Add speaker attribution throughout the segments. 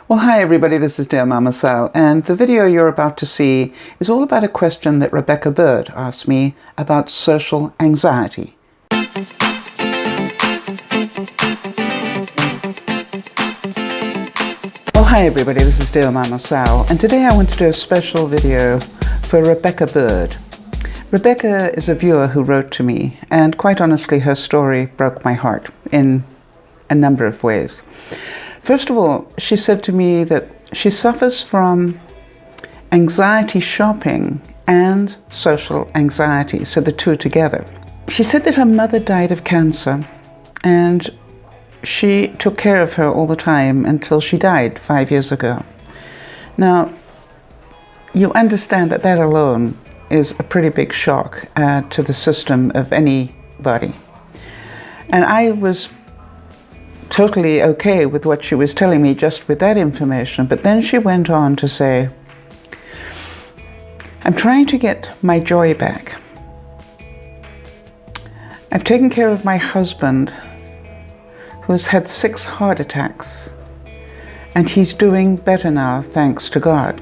Speaker 1: Well, hi everybody, this is DearMamaSal, and the video you're about to see is all about a question that Rebecca Bird asked me about social anxiety. Well, hi everybody, this is DearMamaSal, and today I want to do a special video for Rebecca Bird. Rebecca is a viewer who wrote to me, and quite honestly, her story broke my heart in a number of ways. First of all, she said to me that she suffers from anxiety shopping and social anxiety, so the two together. She said that her mother died of cancer and she took care of her all the time until she died 5 years ago. Now, you understand that that alone is a pretty big shock to the system of anybody. And I was totally okay with what she was telling me just with that information, but then she went on to say, I'm trying to get my joy back. I've taken care of my husband who has had 6 heart attacks, and he's doing better now, thanks to God.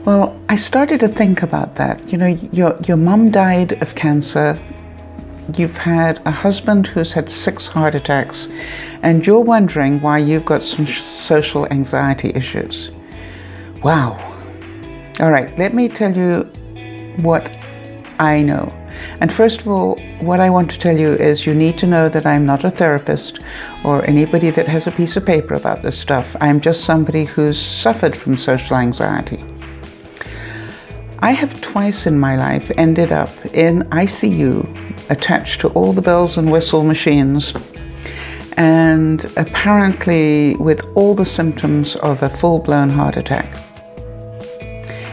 Speaker 1: Well, I started to think about that. You know, your mum died of cancer. You've had a husband who's had 6 heart attacks, and you're wondering why you've got some social anxiety issues. Wow. All right, let me tell you what I know. And first of all, what I want to tell you is you need to know that I'm not a therapist or anybody that has a piece of paper about this stuff. I'm just somebody who's suffered from social anxiety. I have twice in my life ended up in ICU, attached to all the bells and whistle machines, and apparently with all the symptoms of a full-blown heart attack.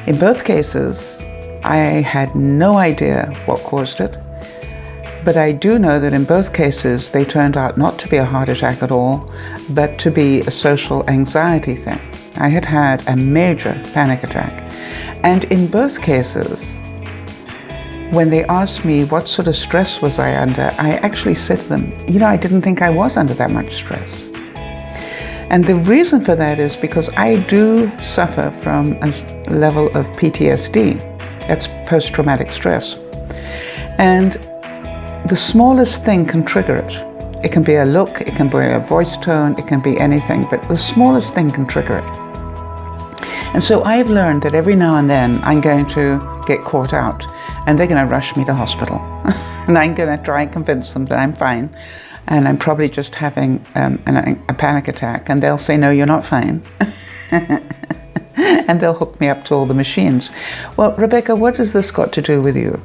Speaker 1: In both cases, I had no idea what caused it, but I do know that in both cases they turned out not to be a heart attack at all, but to be a social anxiety thing. I had had a major panic attack. And in both cases, when they asked me what sort of stress was I under, I actually said to them, you know, I didn't think I was under that much stress. And the reason for that is because I do suffer from a level of PTSD. That's post-traumatic stress. And the smallest thing can trigger it. It can be a look, it can be a voice tone, it can be anything, but the smallest thing can trigger it. And so I've learned that every now and then I'm going to get caught out and they're going to rush me to hospital. And I'm going to try and convince them that I'm fine and I'm probably just having a panic attack, and they'll say, no, you're not fine. And they'll hook me up to all the machines. Well, Rebecca, what has this got to do with you?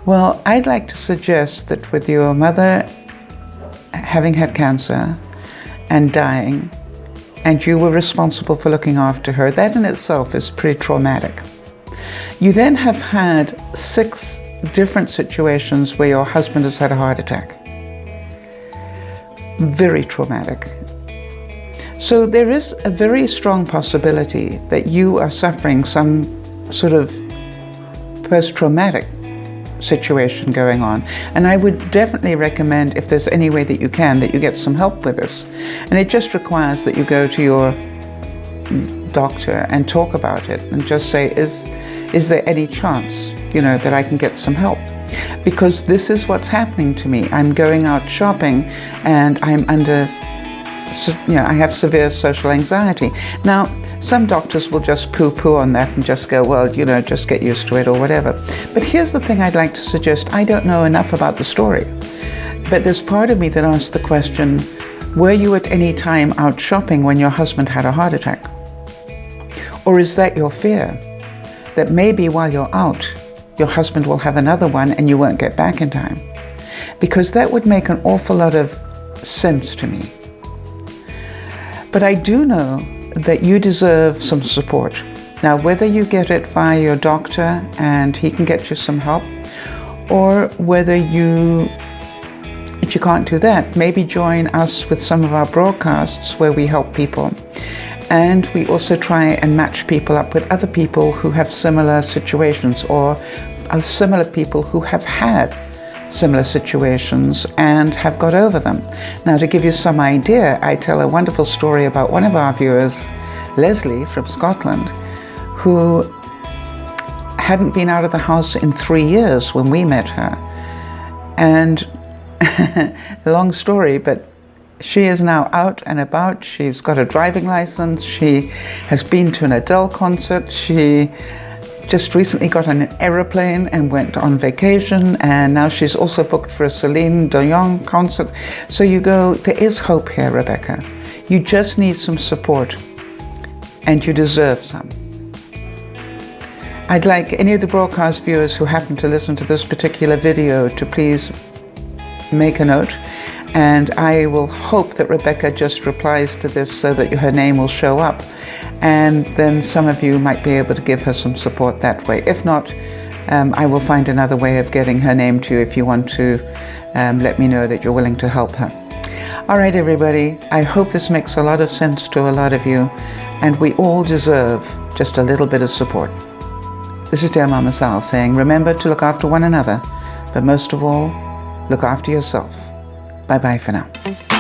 Speaker 1: Well, I'd like to suggest that with your mother having had cancer and dying, and you were responsible for looking after her, that in itself is pretty traumatic. You then have had 6 different situations where your husband has had a heart attack. Very traumatic. So there is a very strong possibility that you are suffering some sort of post-traumatic situation going on. And I would definitely recommend, if there's any way that you can, that you get some help with this. And it just requires that you go to your doctor and talk about it and just say, is there any chance, you know, that I can get some help? Because this is what's happening to me. I'm going out shopping and I'm under, you know, I have severe social anxiety. Now, some doctors will just poo-poo on that and just go, well, you know, just get used to it or whatever. But here's the thing I'd like to suggest. I don't know enough about the story, but there's part of me that asks the question, were you at any time out shopping when your husband had a heart attack? Or is that your fear? That maybe while you're out, your husband will have another one and you won't get back in time? Because that would make an awful lot of sense to me. But I do know that you deserve some support. Now, whether you get it via your doctor and he can get you some help, or whether you, if you can't do that, maybe join us with some of our broadcasts where we help people. And we also try and match people up with other people who have similar situations or similar people who have had similar situations and have got over them. Now, to give you some idea, I tell a wonderful story about one of our viewers, Leslie from Scotland, who hadn't been out of the house in 3 years when we met her. And long story, but she is now out and about. She's got a driving license. She has been to an Adele concert. She just recently got on an aeroplane and went on vacation, and now she's also booked for a Celine Dion concert. So you go, there is hope here, Rebecca. You just need some support, and you deserve some. I'd like any of the broadcast viewers who happen to listen to this particular video to please make a note, and I will hope that Rebecca just replies to this so that her name will show up, and then some of you might be able to give her some support that way. If not, I will find another way of getting her name to you if you want to let me know that you're willing to help her. All right, everybody, I hope this makes a lot of sense to a lot of you, and we all deserve just a little bit of support. This is Dear Mama Sal saying, remember to look after one another, but most of all, look after yourself. Bye-bye for now.